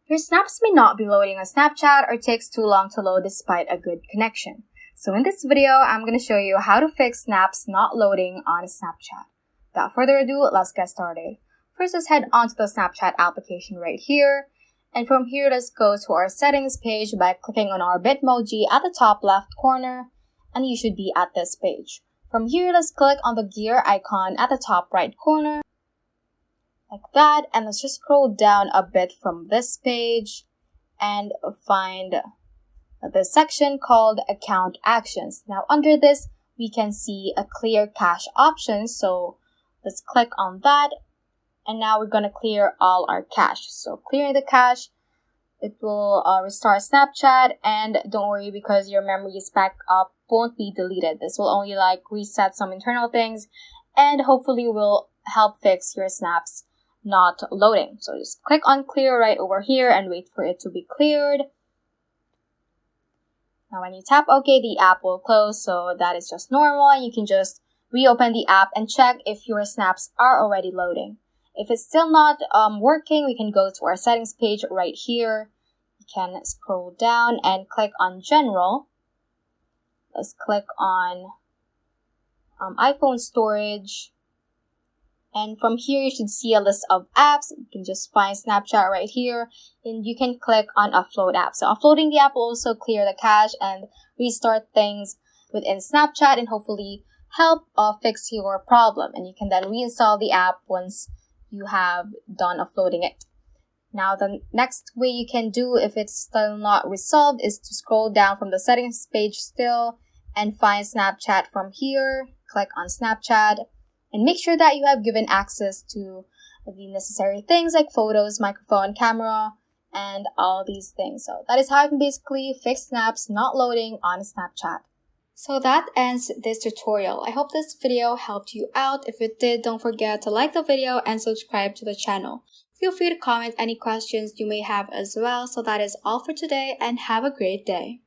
Your snaps may not be loading on Snapchat or takes too long to load despite a good connection. So in this video, I'm going to show you how to fix snaps not loading on Snapchat. Without further ado, let's get started. First, let's head onto the Snapchat application right here. And from here, let's go to our settings page by clicking on our Bitmoji at the top left corner. And you should be at this page. From here, let's click on the gear icon at the top right corner. Like that, and let's just scroll down a bit from this page and find this section called Account Actions. Now under this, we can see a clear cache option, so let's click on that, and now we're going to clear all our cache. So clearing the cache, it will restart Snapchat, and don't worry because your memory is backed up, won't be deleted. This will only reset some internal things and hopefully will help fix your snaps not loading. So just click on clear right over here and wait for it to be cleared. Now when you tap OK, the app will close, so that is just normal, and you can just reopen the app and check if your snaps are already loading. If it's still not working, we can go to our settings page right here. You can scroll down and click on General. Let's click on iPhone storage. And from here, you should see a list of apps. You can just find Snapchat right here. And you can click on Offload app. So offloading the app will also clear the cache and restart things within Snapchat and hopefully help fix your problem. And you can then reinstall the app once you have done offloading it. Now, the next way you can do if it's still not resolved is to scroll down from the settings page still and find Snapchat from here. Click on Snapchat. And make sure that you have given access to the necessary things like photos, microphone, camera, and all these things. So that is how you can basically fix snaps not loading on Snapchat. So that ends this tutorial. I hope this video helped you out. If it did, don't forget to like the video and subscribe to the channel. Feel free to comment any questions you may have as well. So that is all for today, and have a great day.